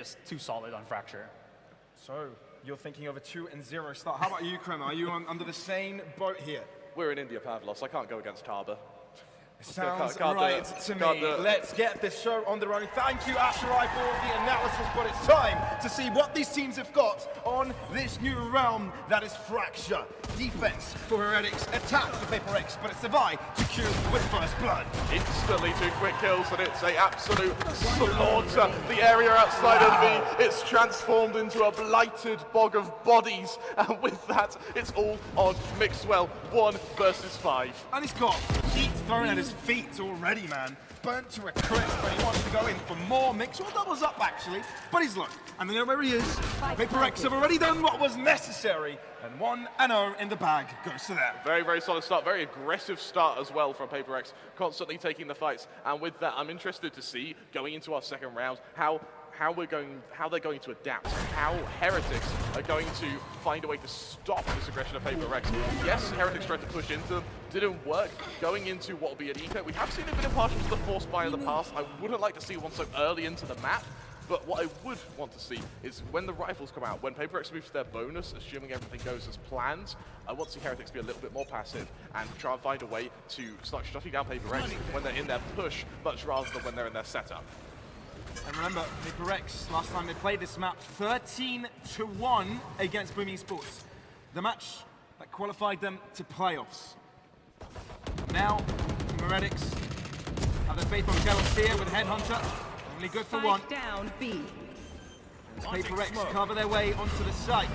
just too solid on Fracture. So, you're thinking of a 2-0 start. How about you, Kremer? Are you under the same boat here? We're in India, Pavlos. I can't go against Harbour. Sounds right to me. Let's get this show on the road. Thank you, Asherai, for the analysis, but it's time to see what these teams have got on this new realm that is Fracture. Defense for Heretics, attack for Paper X, but it's Savai to Q with first blood. Instantly 2 quick kills, and it's a absolute slaughter. The area outside of me, it's transformed into a blighted bog of bodies, and with that, it's all on Mixwell, 1 versus 5. And he's got heat thrown at his feet already, man. Burnt to a crisp, but he wants to go in for more. Mixwell doubles up, actually, but he's low. And they know where he is. Paper X have already done what was necessary, and 1-0 in the bag goes to them. Very, very solid start. Very aggressive start as well from Paper X, constantly taking the fights. And with that, I'm interested to see, going into our second round, how they're going to adapt, how Heretics are going to find a way to stop this aggression of Paper X. Yes, Heretics tried to push into them, didn't work. Going into what will be an eco, we have seen a bit of partial to the Force Buy in the past. I wouldn't like to see one so early into the map, but what I would want to see is when the rifles come out, when Paper X moves to their bonus, assuming everything goes as planned, I want to see Heretics be a little bit more passive and try and find a way to start shutting down Paper X when they're in their push, much rather than when they're in their setup. And remember, Paper X, last time they played this map, 13-1 against Booming Sports. The match that qualified them to playoffs. Now, Heretics have their faith on Kelos here with Headhunter. Only good for one. Down B. As Paper X cover their way onto the site.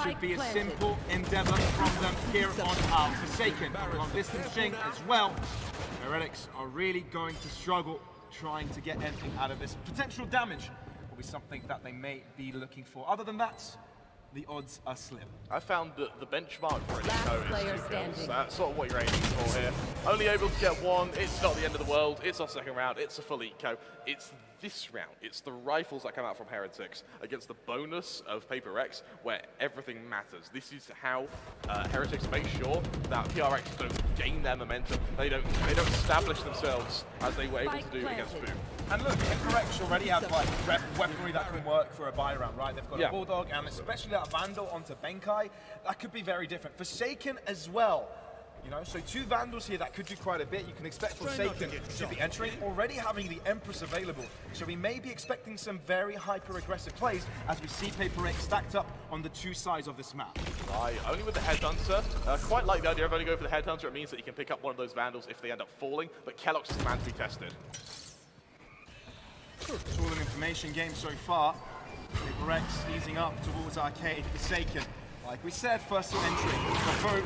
Should be a simple endeavor from them here on our Forsaken. On distance Jing as well. Heretics are really going to struggle trying to get anything out of this. Potential damage will be something that they may be looking for. Other than that, the odds are slim. I found that the benchmark for an eco is 2 kills. Standing. That's sort of what you're aiming for here. Only able to get 1, it's not the end of the world, it's our second round, it's a full eco. It's this round, it's the rifles that come out from Heretics against the bonus of Paper X, where everything matters. This is how Heretics make sure that PRX don't gain their momentum, they don't establish themselves as they were able to do against Boom. And look, Paper X already have like weaponry that can work for a buy round, right? They've got a Bulldog, and especially that Vandal onto Benkai, that could be very different. Forsaken as well. You know, so 2 Vandals here that could do quite a bit. You can expect Forsaken to be entering, already having the Empress available. So we may be expecting some very hyper-aggressive plays as we see Paper X stacked up on the 2 sides of this map. Only with the Headhunter. Quite like the idea of only going for the Headhunter. It means that you can pick up one of those Vandals if they end up falling, but Kelos is the man to be tested. It's all an information game so far. Paper X easing up towards Arcade, Forsaken. Like we said, first entry. Vote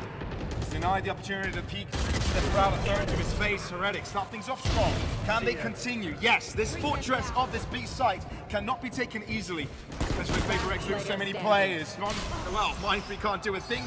denied the opportunity to peek. Step around and throw into his face. Heretics start things off strong. Can they continue? Yes, this fortress of this B site cannot be taken easily. Especially with Paper X with so many players. Well, Mindfree can't do a thing.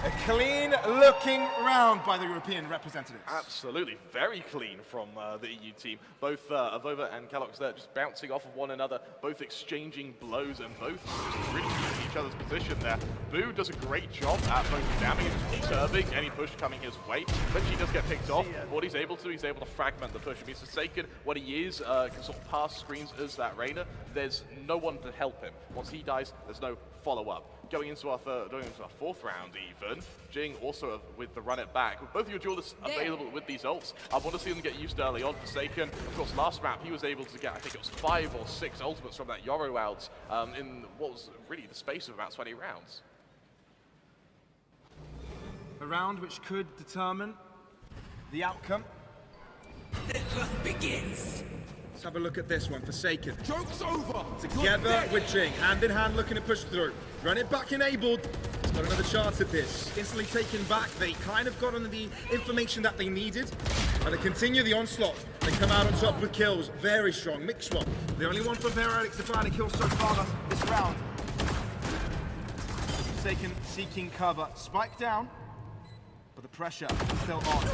A clean-looking round by the European representatives. Absolutely, very clean from the EU team. Both Avova and Kelos there just bouncing off of one another, both exchanging blows and both just really keeping each other's position there. Boo does a great job at both jamming and disturbing any push coming his way. When she does get picked off, what he's able to do, he's able to fragment the push. If he's Forsaken, what he is, can sort of pass screens as that Reyna, there's no one to help him. Once he dies, there's no follow-up. Going into our 4th round even, Jing also with the run it back. With both of your duelists available with these ults, I want to see them get used early on. Forsaken, of course, last map he was able to get, I think it was 5 or 6 ultimates from that Yoro out in what was really the space of about 20 rounds. A round which could determine the outcome. The hunt begins. Let's have a look at this one, Forsaken. Joke's over! Together with Jing, hand in hand looking to push through. Run it back enabled. He's got another chance at this. Instantly taken back. They kind of got on the information that they needed. And they continue the onslaught. They come out on top with kills. Very strong. Mixwell, the only one from Heretics to find a kill so far this round. Forsaken seeking cover. Spike down, but the pressure is still on.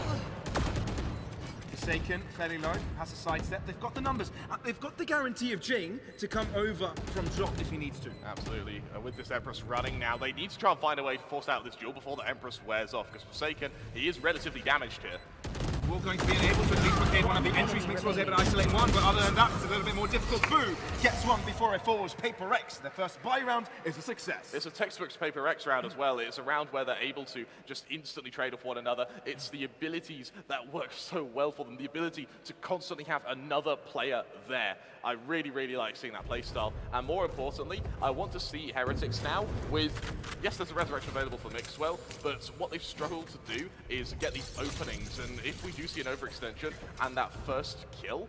Forsaken, fairly low, has a sidestep. They've got the numbers. They've got the guarantee of Jing to come over from drop if he needs to. Absolutely. With this Empress running now, they need to try and find a way to force out this duel before the Empress wears off, because Forsaken, he is relatively damaged here. We're going to be able to duplicate one of the entries. Mix was able to isolate one, but other than that, it's a little bit more difficult. Boo gets one before it falls. Paper X, their first buy round is a success. It's a textbook Paper X round as well. It's a round where they're able to just instantly trade off one another. It's the abilities that work so well for them, the ability to constantly have another player there. I really, really like seeing that playstyle. And more importantly, I want to see Heretics now with, yes, there's a Resurrection available for Mixwell, but what they've struggled to do is get these openings. And if we do see an overextension and that first kill,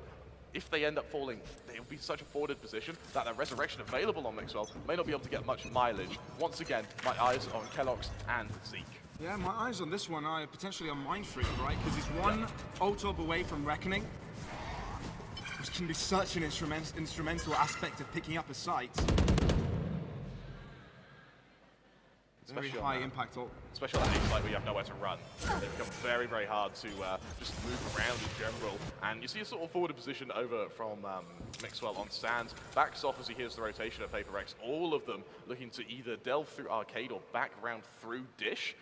if they end up falling, they'll be such a forwarded position that their Resurrection available on Mixwell may not be able to get much mileage. Once again, my eyes on Kellogg's and Zeke. Yeah, my eyes on this one are potentially on Mind Freak, right? Because he's one ult-up away from Reckoning, which can be such an instrumental aspect of picking up a site. Very high impact ult. Especially on that A site where you have nowhere to run. They become very, very hard to just move around in general. And you see a sort of forward position over from Mixwell on Sands. Backs off as he hears the rotation of Paper X. All of them looking to either delve through Arcade or back around through Dish.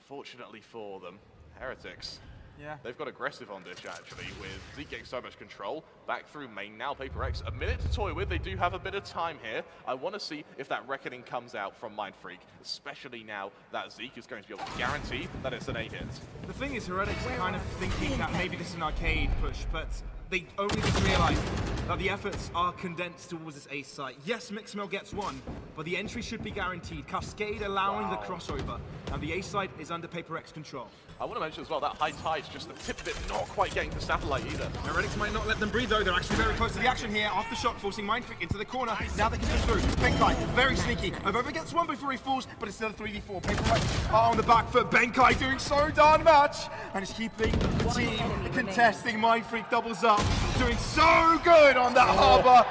Fortunately for them, Heretics. Yeah. They've got aggressive on Dish, actually, with Zeke getting so much control. Back through main now, Paper X. A minute to toy with. They do have a bit of time here. I want to see if that Reckoning comes out from Mind Freak, especially now that Zeke is going to be able to guarantee that it's an A hit. The thing is, Heretics are kind of thinking that maybe this is an arcade push, but they only just realized that the efforts are condensed towards this A site. Yes, Mixmill gets one, but the entry should be guaranteed. Cascade allowing the crossover, and the A site is under Paper X control. I want to mention as well that high tide's just the tip of it, not quite getting to Satellite either. Heretics might not let them breathe though, they're actually very close to the action here. Aftershock forcing Mind Freak into the corner. Now they can push through. Benkai, very sneaky. Over gets one before he falls, but it's still a 3v4. Paper X are on the back foot. Benkai doing so darn much. And is keeping the team contesting. Mind Freak doubles up. Doing so good on that harbor.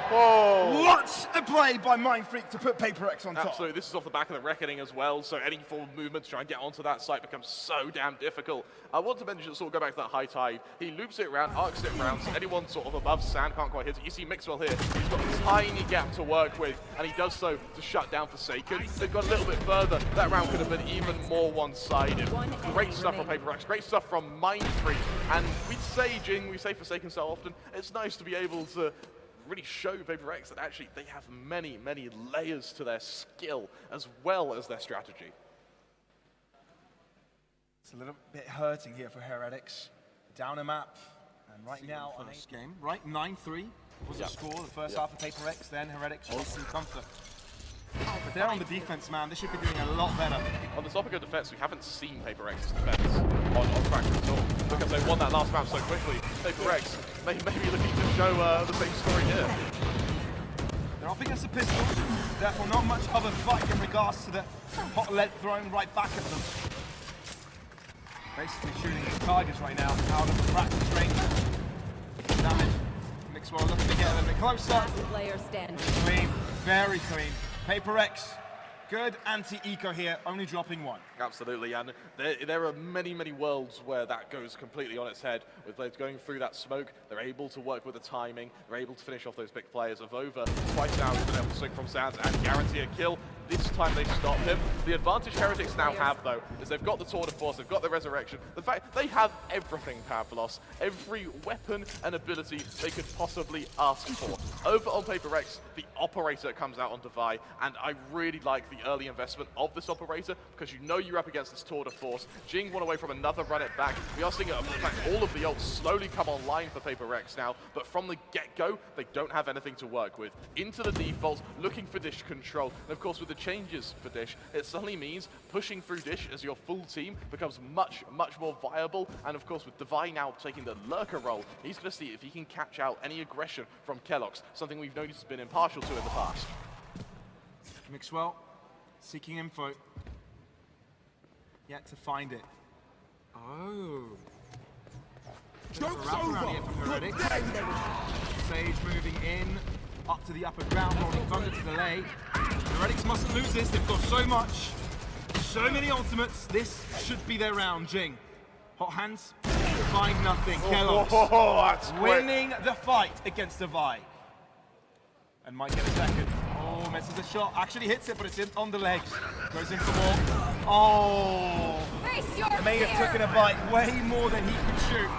What a play by Mind Freak to put Paper X on top. Absolutely, this is off the back of the Reckoning as well, so any forward movement to try and get onto that site becomes so damn difficult. I want to mention, sort of go back to that high tide. He loops it around, arcs it around, so anyone sort of above Sand can't quite hit it. You see Mixwell here, he's got a tiny gap to work with, and he does so to shut down Forsaken. They've gone a little bit further. That round could have been even more one-sided. Great stuff from Paper X, great stuff from Mind Freak. And we say, Jing, we say Forsaken so often, it's nice to be able to really show Paper X that actually they have many, many layers to their skill as well as their strategy. It's a little bit hurting here for Heretics. Down a map, and right now on this game, right, 9-3 was the score, the first half of Paper X, then Heretics chasing comfort. But they're on the defense, man. They should be doing a lot better. On the topic of defense, we haven't seen Paper X's defense on Fracture at all, because they won that last map so quickly. Paper X may be looking to show the same story here. They're up against the pistols, therefore not much of a fight in regards to the hot lead thrown right back at them. Basically shooting at targets right now out of the practice range. Damage. Mixwell looking to get a little bit closer. Player standing. Clean, very clean. Paper X, good anti-eco here, only dropping one. Absolutely, and there are many, many worlds where that goes completely on its head. With players going through that smoke, they're able to work with the timing, they're able to finish off those big players. Avova, twice now, he's been able to swing from Sands and guarantee a kill. This time they stopped him. The advantage Heretics now have, though, is they've got the Tour de Force, they've got the Resurrection. The fact they have everything, Pavlos, every weapon and ability they could possibly ask for. Over on Paper X, the Operator comes out on Divide, and I really like the early investment of this Operator, because you know you're up against this Tour de Force. Jing one away from another run it back. We are seeing, in fact, all of the ults slowly come online for Paper X now, but from the get-go, they don't have anything to work with. Into the default, looking for Dish control, and of course with the changes for Dish, it suddenly means pushing through Dish as your full team becomes much, much more viable, and of course with Divine now taking the lurker role, he's going to see if he can catch out any aggression from Kellogg's, something we've noticed has been impartial to in the past. Mixwell, seeking info. Yet to find it. Oh. Joke's Around here from over! Heretics. Sage moving in, up to the upper ground, rolling thunder to delay. Heretics mustn't lose this, they've got so much. So many ultimates, this should be their round, Jing. Hot hands, find nothing. Kellogg's That's winning the fight against Divide. And might get a second. Oh, misses the shot. Actually hits it, but it's in on the legs. Goes in for more. Oh. Face your May have fear. taken a bite, way more than he could shoot.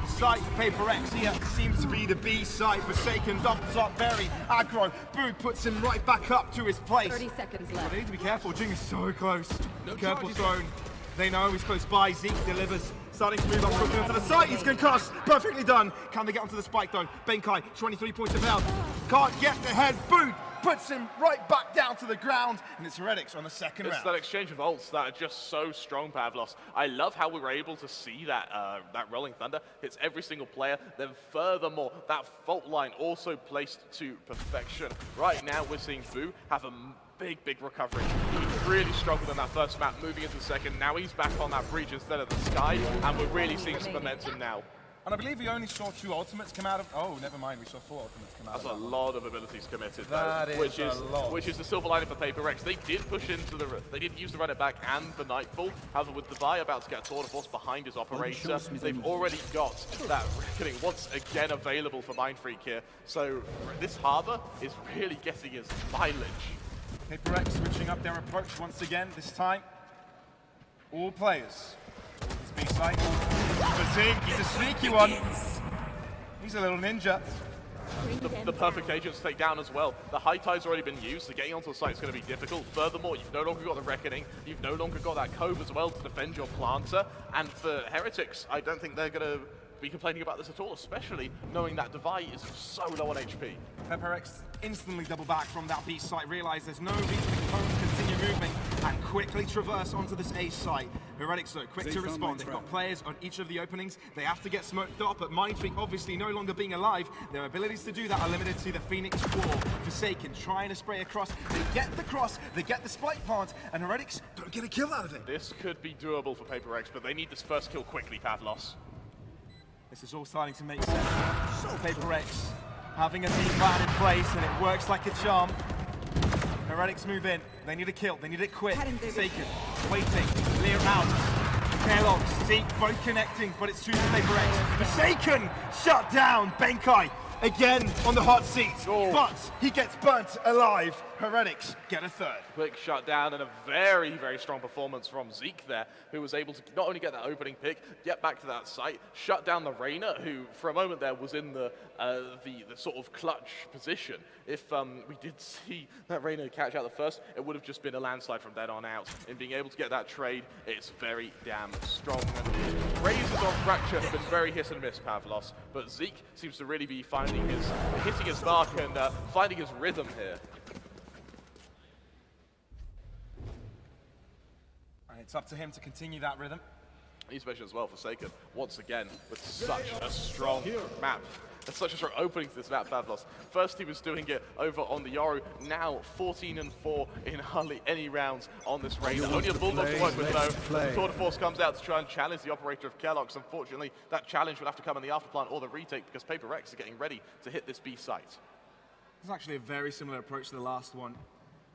The site for Paper X here seems to be the B site. Forsaken doubles up very aggro. Boo puts him right back up to his place. 30 seconds Well, left. they need to be careful. Jing is so close. No Careful charges. thrown. They know he's close by. Zeke delivers. Starting to move up quickly onto the site. He's concussed. Perfectly done. Can they get onto the spike though? Benkai, 23 points of health. Can't get the head. Boo puts him right back down to the ground. And it's Heretics on the second It's round. that exchange of ults that are just so strong, Pavlos. I love how we were able to see that that Rolling Thunder hits every single player. Then furthermore, that fault line also placed to perfection. Right now, we're seeing Boo have a big recovery. He really struggled in that first map, moving into the second. Now he's back on that breach instead of the sky, and we're really seeing some momentum now. And I believe we only saw 2 ultimates come out of... Oh, never mind. We saw 4 ultimates come out That's of a that one. lot of abilities committed, That though, is a lot. which is the silver lining for Paper Rex. They did push into the, they did use the run it back and the Nightfall. However, with Devi about to get a tour de force behind his operator, they've already got that reckoning once again available for Mind Freak here. So this harbor is really getting his mileage. Paper X switching up their approach once again. This time, all players. This B site. For Zeke, he's a sneaky one. He's a little ninja. The perfect agents take down as well. The high tide's already been used, so getting onto the site is going to be difficult. Furthermore, you've no longer got the Reckoning, you've no longer got that Cove as well to defend your planter, and for Heretics, I don't think they're going to be complaining about this at all, especially knowing that Devi is so low on HP. Paper X instantly double back from that B site, realize there's no reason to continue moving, and quickly traverse onto this A site. Heretics though, quick to respond. They've got players on each of the openings. They have to get smoked up, but Mind Freak obviously no longer being alive. Their abilities to do that are limited to the Phoenix Wall. Forsaken trying to spray across. They get the cross, they get the spike plant, and Heretics don't get a kill out of it. This could be doable for Paper X, but they need this first kill quickly, Pavlos. This is all starting to make sense. So Paper X having a team plan in place, and it works like a charm. Heretics move in. They need a kill. They need it quick. Forsaken waiting. Clear out. Carelocks, Zeke both connecting, but it's 2 for Paper X. Forsaken shut down. Benkai again on the hot seat, but he gets burnt alive. Heretics get a third. Quick shutdown and a very strong performance from Zeke there, who was able to not only get that opening pick, get back to that site, shut down the Reyna, who for a moment there was in the sort of clutch position. If we did see that Reyna catch out the first, it would have just been a landslide from then on out. In being able to get that trade, it's very damn strong. And raises on Fracture have been very hit and miss, Pavlos, but Zeke seems to really be hitting his mark and finding his rhythm here. And it's up to him to continue that rhythm. He's mentioned as well, Forsaken, once again, with such a strong map. There's such a strong opening to this map, Pavlos. First he was doing it over on the Yoru, now 14-4 in hardly any rounds on this raid. Only a Bulldog to work with though. The Tour de Force comes out to try and challenge the operator of Kellogg's. Unfortunately, that challenge will have to come in the afterplant or the retake because Paper Rex are getting ready to hit this B site. It's actually a very similar approach to the last one,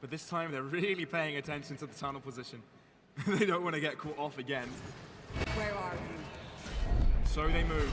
but this time they're really paying attention to the tunnel position. They don't want to get caught off again. Where are you? So they move.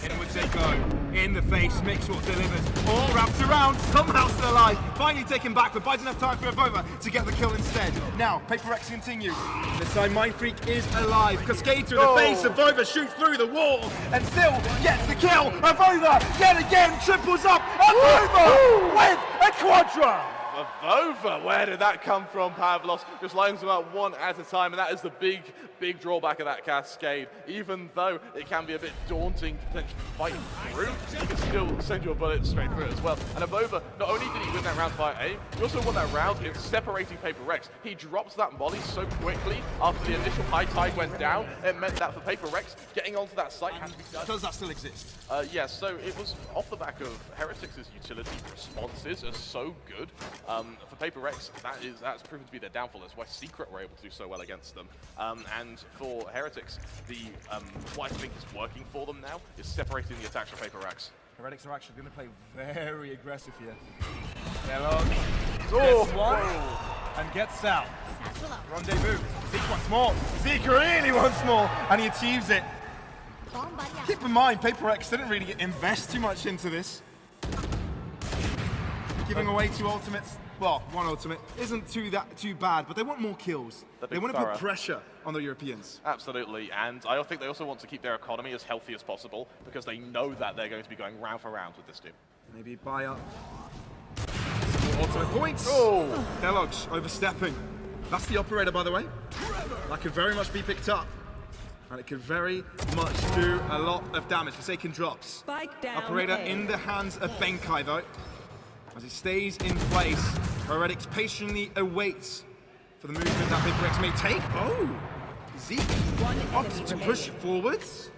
Inwards they go. In the face, Mixwell delivers. All wrapped around, somehow still alive. Finally taken back, but buys enough time for Avova to get the kill instead. Now, Paper X continue. This time, Mind Freak is alive. Cascade through the face, Avova shoots through the wall and still gets the kill. Avova, yet again, triples up. Avova with a quadra. Avova, where did that come from, Pavlos? Just lines them out one at a time, and that is the big drawback of that cascade. Even though it can be a bit daunting potentially fighting through, you can still send your bullet straight through it as well. And Avova, not only did he win that round by aim, he also won that round in separating Paper Rex. He dropped that molly so quickly after the initial high tide went down, it meant that for Paper Rex, getting onto that site had to be done. Does that still exist? Yes, so it was off the back of Heretics' utility responses are so good. For Paper Rex, that's proven to be their downfall. That's why Secret were able to do so well against them. And for Heretics, what I think is working for them now is separating the attacks from Paper Rex. Heretics are actually going to play very aggressive here. Kellogg gets one and gets out. Rendezvous. Zeke wants more. Zeke really wants more, and he achieves it. Keep in mind, Paper X didn't really invest too much into this. Giving away 2 ultimates, well, 1 ultimate, isn't too bad, but they want more kills. They want to put pressure on the Europeans. Absolutely, and I think they also want to keep their economy as healthy as possible because they know that they're going to be going round for round with this team. Maybe buy up some more ultimate points. Oh! keloqz overstepping. That's the operator, by the way. That could very much be picked up. And it could very much do a lot of damage. Forsaken drops. Spike down Operator A. in the hands of Benkai, though. As he stays in place, Heretics patiently awaits for the movement that Big may take. Oh! Zeke opts to push forwards.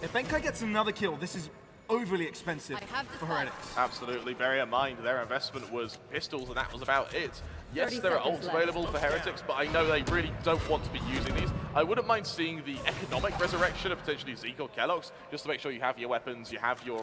If Benkai gets another kill, this is overly expensive for Heretics. Absolutely. Bear in mind, their investment was pistols, and that was about it. Yes, there are ults available for Heretics, but I know they really don't want to be using these. I wouldn't mind seeing the economic resurrection of potentially Zeke or keloqz, just to make sure you have your weapons, you have your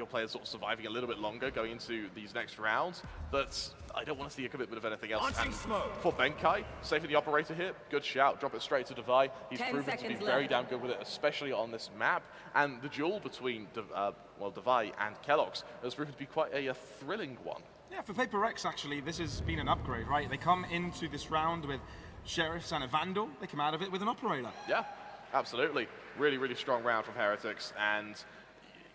players sort of surviving a little bit longer going into these next rounds. But I don't want to see a commitment of anything else. And for Benkai, saving the operator here, good shout. Drop it straight to Devi. He's proven to be very damn good with it, especially on this map. And the duel between Devi and keloqz has proven to be quite a thrilling one. Yeah, for Paper Rex, actually, this has been an upgrade, right? They come into this round with Sheriffs and a Vandal. They come out of it with an Operator. Yeah, absolutely. Really, really strong round from Heretics. And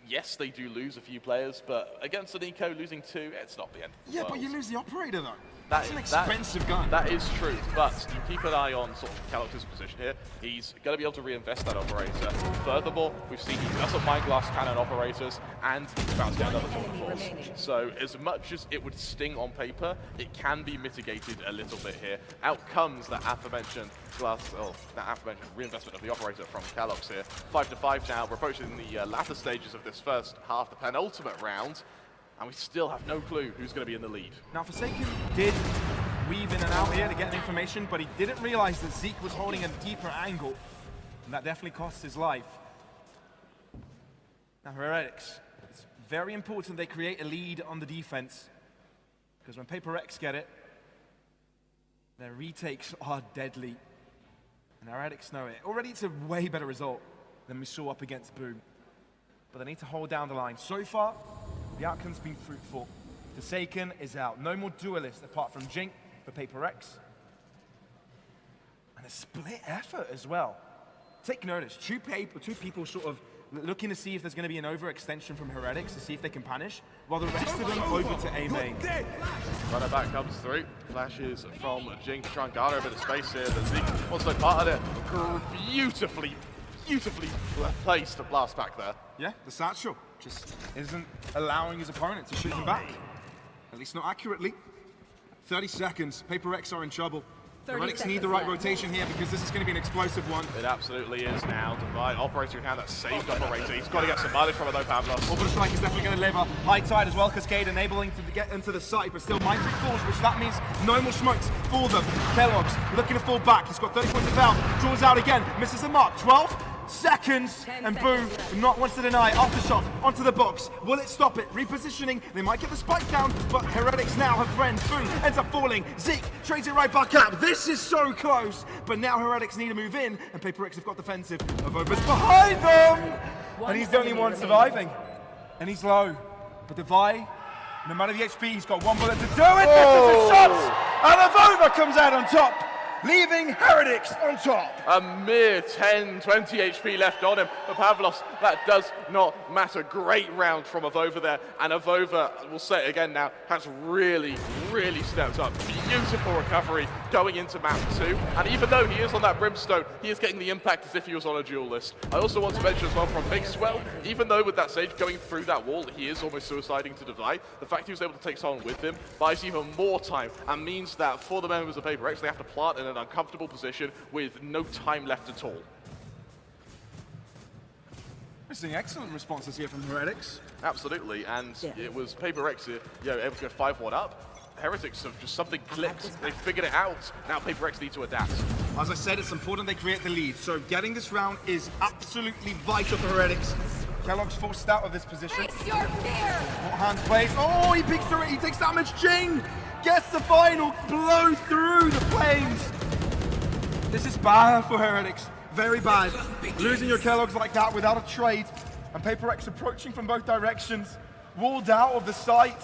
yes, they do lose a few players, but against an Eco, losing 2, it's not the end of the world. But you lose the Operator, though. That's an expensive gun. That is true, but you keep an eye on sort of keloqz's position here. He's going to be able to reinvest that operator. Furthermore, we've seen he doesn't mind glass cannon operators, and he can bounce down other force. So as much as it would sting on paper, it can be mitigated a little bit here. Out comes that aforementioned reinvestment of the operator from keloqz here. 5-5 now. We're approaching the latter stages of this first half, the penultimate round. And we still have no clue who's going to be in the lead. Now, Forsaken did weave in and out here to get information, but he didn't realize that Zeke was holding a deeper angle, and that definitely cost his life. Now, Heretics, it's very important they create a lead on the defense, because when Paper Rex get it, their retakes are deadly. And Heretics know it. Already, it's a way better result than we saw up against Boom. But they need to hold down the line. So far, the outcome's been fruitful. Forsaken is out. No more duelists apart from Jink for Paper Rex. And a split effort as well. Take notice, two people sort of looking to see if there's going to be an overextension from Heretics to see if they can punish, while the rest of them over to A main. Runner back comes through. Flashes from Jink to try and garner a bit of space here. But Zeke wants no part of it. Beautifully placed to blast back there. Yeah, the satchel just isn't allowing his opponent to shoot him back. At least not accurately. 30 seconds. Paper Rex are in trouble. Heretics need the right rotation here because this is going to be an explosive one. It absolutely is now. Divide operator in hand, that saved operator. He's got to get some mileage from it though, Pavlos. Orbital Strike is definitely going to live. High tide as well, Cascade enabling to get into the site, but still Mind Freak falls, which that means no more smokes for them. keloqz looking to fall back. He's got 30 points of health. Draws out again, misses the mark. 12 seconds, and Boom not wants to deny. Aftershock onto the box. Will it stop it? Repositioning. They might get the spike down, but Heretics now have friends. Boom ends up falling. Zeke trades it right back up. This is so close, but now Heretics need to move in, and Paper Rex have got defensive. Avova's behind them, and he's the only one surviving, and he's low. But Devi, no matter the HP, he's got one bullet to do it. Misses his shots, and Avova comes out on top, leaving Heretics on top. A mere 10, 20 HP left on him. But Pavlos, that does not matter. Great round from Avova there. And Avova, we'll say it again now, has really, really stepped up. Beautiful recovery going into map 2. And even though he is on that Brimstone, he is getting the impact as if he was on a duel list. I also want to mention as well from Mixwell, even though with that Sage going through that wall, he is almost suiciding to Devi, the fact he was able to take someone with him buys even more time and means that for the members of Paper Rex, they have to plant in an uncomfortable position with no time left at all. We're seeing excellent responses here from Heretics. Absolutely, and it was Paper Rex able to go 5-1 up. Heretics have just something clicked. They figured it out. Now Paper Rex need to adapt. As I said, it's important they create the lead. So getting this round is absolutely vital for Heretics. keloqz forced out of this position. Face your fear! What hands plays? Oh, he peeks through it. He takes damage. Jing gets the final blow through the flames. This is bad for Heretics. Very bad. Losing your keloqz like that without a trade. And Paper Rex approaching from both directions. Walled out of the site.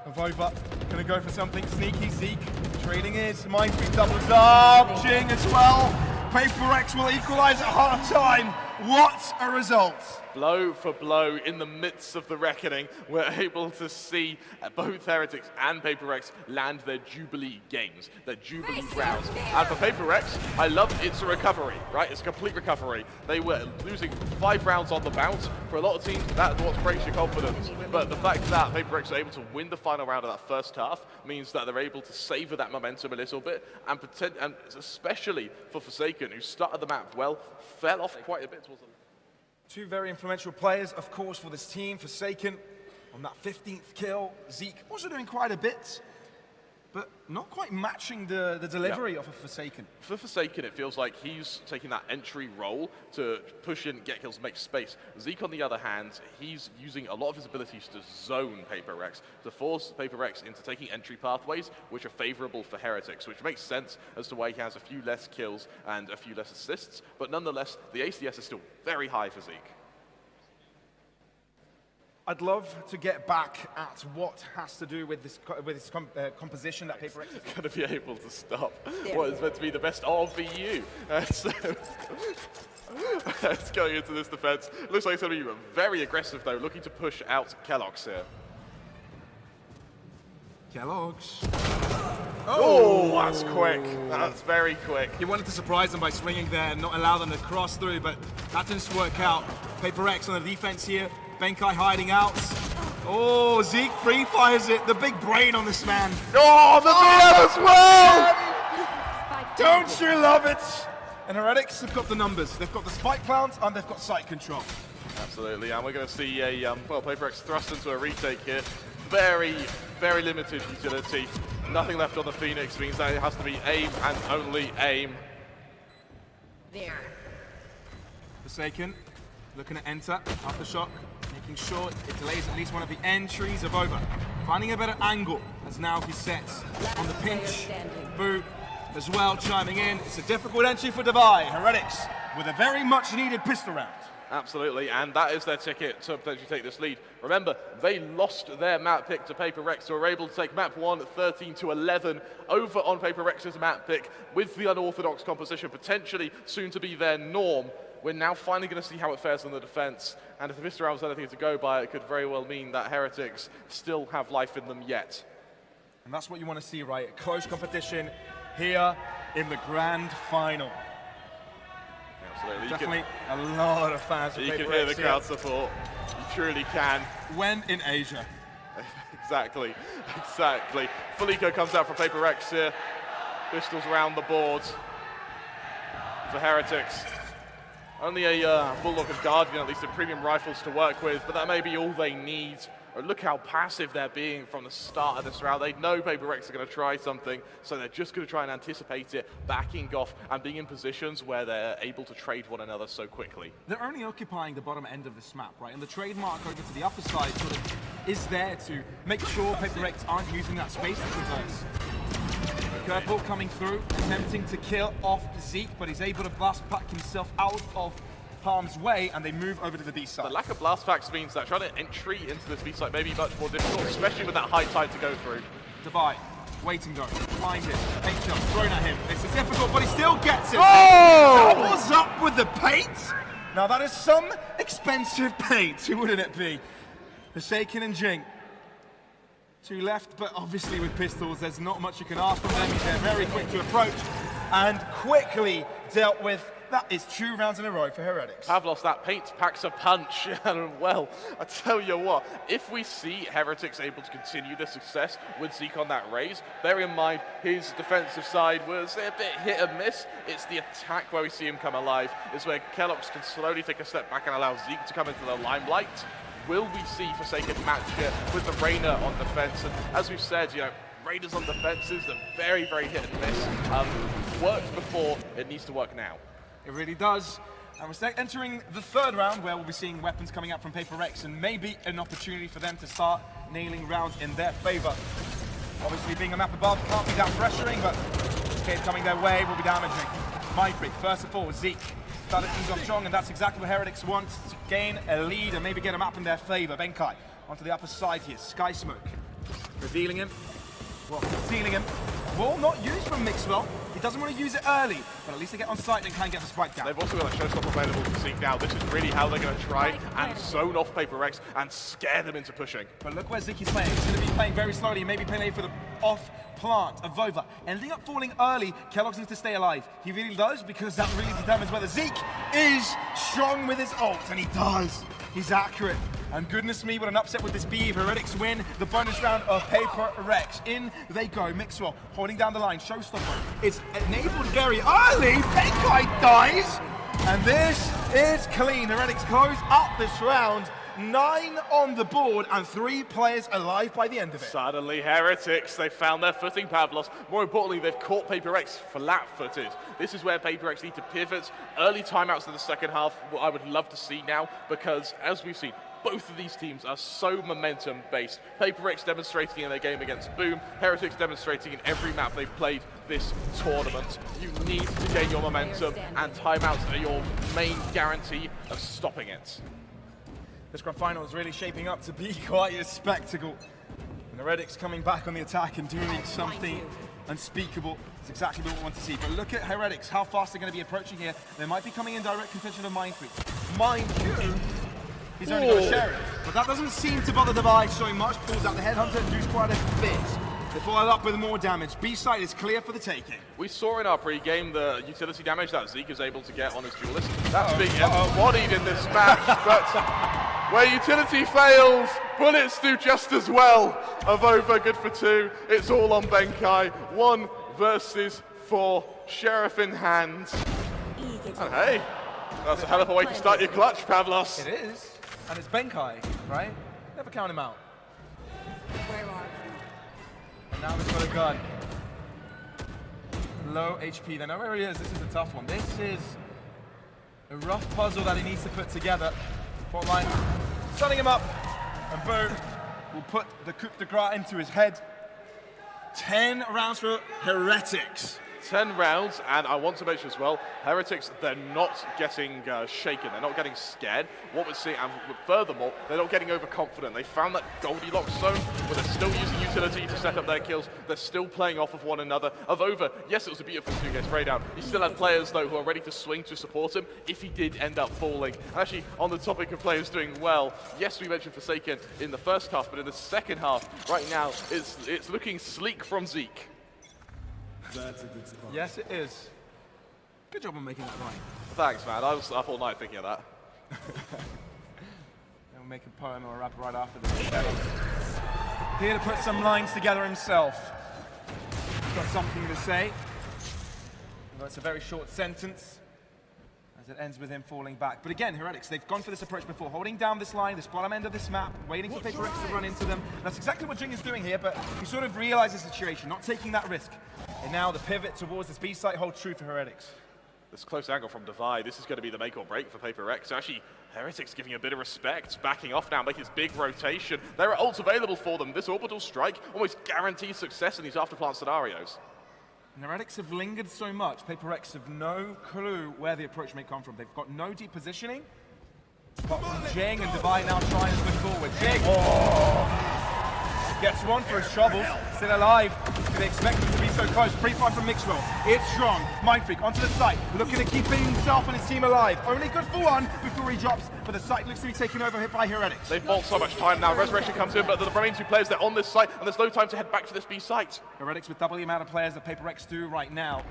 Avova gonna go for something sneaky. Zeke trading his mind freak doubles up. Jing as well. Paper X will equalize at half time. What a result! Blow for blow in the midst of the reckoning, we're able to see both Heretics and Paper Rex land their Jubilee games, their Jubilee rounds. And for Paper Rex, I love it's a recovery, right? It's a complete recovery. They were losing 5 rounds on the bounce. For a lot of teams, that's what breaks your confidence. But the fact that Paper Rex are able to win the final round of that first half means that they're able to savor that momentum a little bit, and especially for Forsaken, who started the map well, fell off quite a bit towards the... Two very influential players, of course, for this team. Forsaken on that 15th kill. Zeke also doing quite a bit, but not quite matching the delivery of a Forsaken. For Forsaken, it feels like he's taking that entry role to push in, get kills, make space. Zeke, on the other hand, he's using a lot of his abilities to zone Paper Rex, to force Paper Rex into taking entry pathways, which are favorable for Heretics, which makes sense as to why he has a few less kills and a few less assists, but nonetheless, the ACS is still very high for Zeke. I'd love to get back at what has to do with this composition that Paper X is going to be able to stop what is meant to be the best RVU. So, let's go into this defense. Looks like it's going to be very aggressive, though, looking to push out Kellogg's here. Kellogg's. Oh, that's quick. That's very quick. He wanted to surprise them by swinging there and not allow them to cross through, but that didn't work out. Paper X on the defense here. Benkai hiding out. Oh, Zeke free fires it. The big brain on this man. Oh, the BM as well! Don't you love it? And Heretics have got the numbers. They've got the spike plants and they've got site control. Absolutely, and we're going to see a well, Paper X thrust into a retake here. Very, very limited utility. Nothing left on the Phoenix means that it has to be aim and only aim. There. Forsaken, looking to enter, aftershock, making sure it delays at least one of the entries of over. Finding a better angle as now he sets on the pinch. Boo as well chiming in. It's a difficult entry for Divide. Heretics with a very much needed pistol round. Absolutely, and that is their ticket to potentially take this lead. Remember, they lost their map pick to Paper Rex, so were able to take map 1 13-11 over on Paper Rex's map pick with the unorthodox composition potentially soon to be their norm. We're now finally going to see how it fares on the defense, and if the Vista round was anything to go by, it could very well mean that Heretics still have life in them yet. And that's what you want to see, right? A close competition here in the grand final. Absolutely. Definitely a lot of fans. You can hear the crowd support. You truly can. When in Asia. Exactly. Exactly. Felico comes out for Paper Rex here. Pistols around the board for Heretics. Only a Bulldog and Guardian, at least in premium rifles to work with, but that may be all they need. Or look how passive they're being from the start of this round. They know Paper Rex are going to try something, so they're just going to try and anticipate it, backing off, and being in positions where they're able to trade one another so quickly. They're only occupying the bottom end of this map, right? And the trademark over to the upper side sort of is there to make sure Paper Rex aren't using that space to traverse. Curveball coming through, attempting to kill off Zeke, but he's able to blast back himself out of harm's way, and they move over to the B side. The lack of blast packs means that trying to entry into this B side may be much more difficult, especially with that high tide to go through. Divide, waiting though, finds it, paint shot thrown at him. This is difficult, but he still gets it. Oh! Doubles up with the paint. Now that is some expensive paint, wouldn't it be? Forsaken and Jing. 2 left, but obviously with pistols, there's not much you can ask from them. They're very quick to approach and quickly dealt with. That is 2 rounds in a row for Heretics. Pavlos, that paint packs a punch. And well, I tell you what, if we see Heretics able to continue their success with Zeke on that raise, bear in mind his defensive side was a bit hit and miss. It's the attack where we see him come alive. It's where Kellogg's can slowly take a step back and allow Zeke to come into the limelight. Will we see Forsaken match it with the Reyna on defense? And as we've said, you know, Raiders on defenses are very, very hit and miss. Worked before, it needs to work now. It really does. And we're entering the 3rd round where we'll be seeing weapons coming out from Paper Rex and maybe an opportunity for them to start nailing rounds in their favor. Obviously being a map above can't be that pressuring, but escape coming their way will be damaging. Mindfreak, first of all, Zeke. Started things off strong, and that's exactly what Heretics wants, to gain a lead and maybe get a map in their favor. Benkai onto the upper side here, Sky Smoke. Revealing him. Well, concealing him. Will not used from Mixwell. He doesn't want to use it early, but at least they get on site and can get the spike down. They've also got a showstopper available to Zeke now. This is really how they're going to try and zone off Paper Rex and scare them into pushing. But look where Zeke is playing. He's going to be playing very slowly, maybe playing for the off plant of Vova. Ending up falling early, Kellogg's needs to stay alive. He really does, because that really determines whether Zeke is strong with his ult, and he does. He's accurate. And goodness me, what an upset with this B. Heretics win the bonus round of Paper Rex. In they go. Mixwell holding down the line. Showstopper. It's enabled very early. Benkai dies. And this is clean. Heretics close up this round. 9 on the board and 3 players alive by the end of it. Suddenly, Heretics, they've found their footing, Pavlos. More importantly, they've caught Paper X flat-footed. This is where Paper X need to pivot. Early timeouts in the second half, what I would love to see now, because as we've seen, both of these teams are so momentum-based. Paper X demonstrating in their game against Boom, Heretics demonstrating in every map they've played this tournament. You need to gain your momentum, and timeouts are your main guarantee of stopping it. This grand final is really shaping up to be quite a spectacle. And the Heretics coming back on the attack and doing something unspeakable. It's exactly what we want to see. But look at Heretics, how fast they're going to be approaching here. They might be coming in direct contention of Mind Freak. Mind you, he's only got a Sheriff. But that doesn't seem to bother Divide so much. Pulls out the Headhunter and does quite a bit. They follow up with more damage. B side is clear for the taking. We saw in our pre-game the utility damage that Zeke is able to get on his duelist. That's being embodied in this match, but where utility fails, bullets do just as well. Avova good for 2. It's all on Benkai. 1 versus 4. Sheriff in hand. And hey, that's a hell of a way to start your clutch, Pavlos. It is. And it's Benkai, right? Never count him out. Where are you? And now he's got a gun. Low HP. They know where he is. This is a tough one. This is a rough puzzle that he needs to put together. Front line, setting him up. And boom, will put the coup de grace into his head. 10 rounds for Heretics. 10 rounds, and I want to mention as well, Heretics, they're not getting shaken, they're not getting scared. What we're seeing, and furthermore, they're not getting overconfident. They found that Goldilocks zone, where they're still using utility to set up their kills. They're still playing off of one another. Avova, yes, it was a beautiful 2-game spray down. He still had players, though, who are ready to swing to support him if he did end up falling. And actually, on the topic of players doing well, yes, we mentioned Forsaken in the first half, but in the second half, right now, it's looking sleek from Zeke. That's a good spot. Yes, it is. Good job on making that right. Thanks, man. I was up all night thinking of that. He'll make a poem or a rap right after this. Here to put some lines together himself. He's got something to say. Although it's a very short sentence, as it ends with him falling back. But again, Heretics, they've gone for this approach before, holding down this line, this bottom end of this map, waiting for Paper X to run into them. That's exactly what Jing is doing here, but he sort of realizes the situation, not taking that risk. And now the pivot towards this B site holds true for Heretics. This close angle from Divide, this is going to be the make or break for Paper X. Actually, Heretics giving a bit of respect, backing off now, making this big rotation. There are ults available for them. This orbital strike almost guarantees success in these afterplant scenarios. And Heretics have lingered so much, Paper X have no clue where the approach may come from. They've got no deep positioning. But Jing and Divide now trying to push forward. Jing! Gets one for his troubles, still alive. Do they expect him to be so close? Pre-fight from Mixwell. It's strong. Mind Freak onto the site, looking at keeping himself and his team alive. Only good for 1 before he drops, but the site looks to be taken over by Heretics. They've bought so much time now. Resurrection comes in, but the remaining 2 players, they're on this site, and there's no time to head back to this B site. Heretics with double the amount of players that Paper X do right now.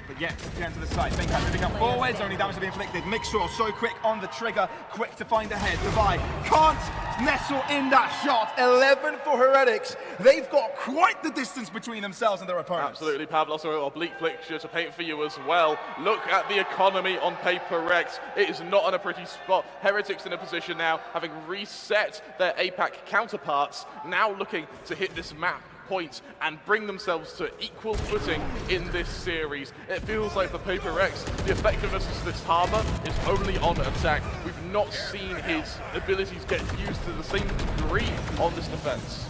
But yet, again to the side. Benkai moving up forwards, only damage to be inflicted. Mixwell so quick on the trigger, quick to find ahead. Divide can't nestle in that shot. 11 for Heretics. They've got quite the distance between themselves and their opponents. Absolutely, Pavlos, or oblique picture to paint for you as well. Look at the economy on Paper X. It is not in a pretty spot. Heretics in a position now, having reset their APAC counterparts, now looking to hit this map point and bring themselves to equal footing in this series. It feels like for Paper X, the effectiveness of this Harbor is only on attack. We've not seen his abilities get used to the same degree on this defense.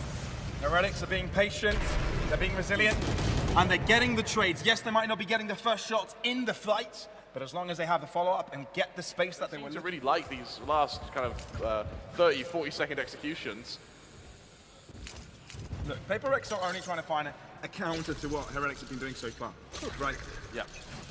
Heretics are being patient, they're being resilient, and they're getting the trades. Yes, they might not be getting the first shots in the fight, but as long as they have the follow-up and get the space that they were looking to really like these last kind of 30, 40-second executions. Look, Paper Rex are only trying to find a counter to what Heretics have been doing so far. Right. Yeah,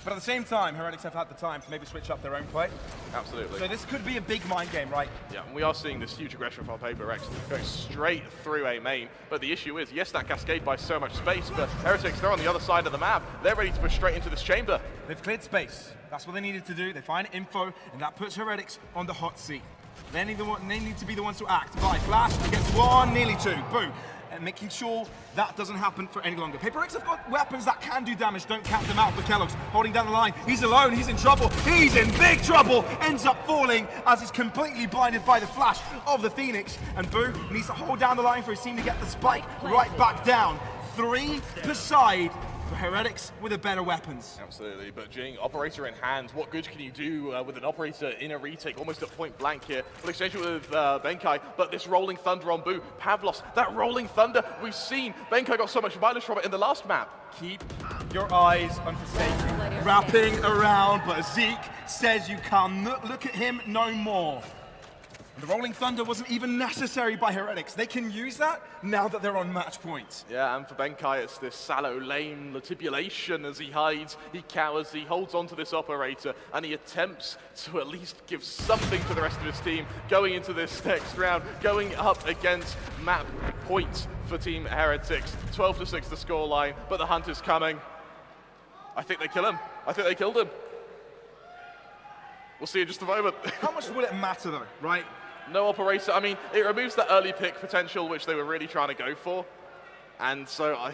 But at the same time, Heretics have had the time to maybe switch up their own play. absolutely. So this could be a big mind game, right? Yeah, and we are seeing this huge aggression from Paper Rex going straight through a main. But the issue is, yes, that cascade buys so much space, but Heretics, they're on the other side of the map. They're ready to push straight into this chamber. They've cleared space. That's what they needed to do. They find info, and that puts Heretics on the hot seat. They need to be the ones to act. By Flash gets one, nearly two. Boom. And making sure that doesn't happen for any longer. Paper Rex have got weapons that can do damage. Don't count them out. But Kellogg's holding down the line. He's alone. He's in trouble. He's in big trouble. Ends up falling as he's completely blinded by the flash of the Phoenix. And Boo needs to hold down the line for his team to get the spike right back down. 3 per side. For Heretics with the better weapons. Absolutely, but Jing, operator in hand, what good can you do with an operator in a retake, almost at point blank here? We'll exchange it with Benkai, but this rolling thunder on Boo, Pavlos, that rolling thunder, we've seen, Benkai got so much mileage from it in the last map. Keep your eyes on Forsaken, wrapping around, but Zeke says you can look at him no more. The Rolling Thunder wasn't even necessary by Heretics. They can use that now that they're on match point. Yeah, and for Benkai, it's this sallow, lame latibulation as he hides, he cowers, he holds on to this operator, and he attempts to at least give something to the rest of his team going into this next round, going up against map point for Team Heretics. 12-6 the scoreline, but the hunt is coming. I think they kill him. I think they killed him. We'll see in just a moment. How much will it matter though, right? No operator. I mean, it removes that early pick potential, which they were really trying to go for. And so,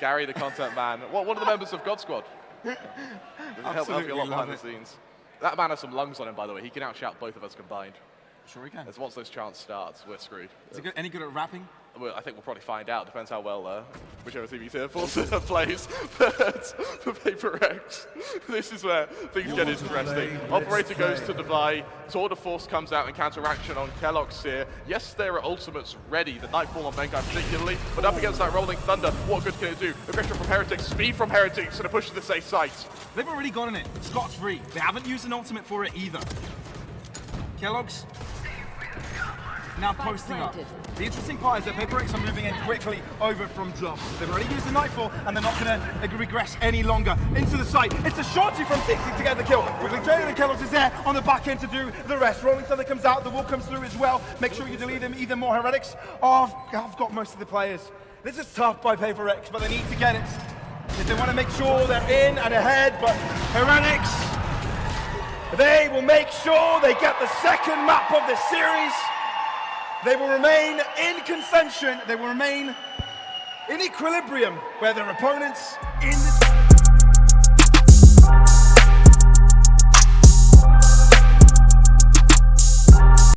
Gary, the content man, one of the members of God Squad. Help you a lot behind the scenes. That man has some lungs on him, by the way. He can outshout both of us combined. Sure he can. As once those chants starts, we're screwed. Is he any good at rapping? Well, I think we'll probably find out. Depends how well whichever team he's here for plays. But for Paper Rex, this is where things get interesting. Operator goes to Devi. Tour de Force comes out and counteraction on Kellogg's here. Yes, there are ultimates ready. The Nightfall on Benkai particularly. But up against that Rolling Thunder, what good can it do? Aggression from Heretics, speed from Heretics, and a push to the safe site. They've already gone in it. Scott's free. They haven't used an ultimate for it either. Kellogg's now posting up. The interesting part is that Paper Rex are moving in quickly over from drop. They've already used the Nightfall, and they're not going to regress any longer. Into the site. It's a shorty from 60 to get the kill. Quickly, Jalen and Kellogg's is there on the back end to do the rest. Rolling Thunder comes out, the wall comes through as well. Make sure you delete them even more. Heretics, I've got most of the players. This is tough by Paper Rex, but they need to get it. If they want to make sure they're in and ahead, but Heretics, they will make sure they get the second map of the series. They will remain in contention. They will remain in equilibrium where their opponents in the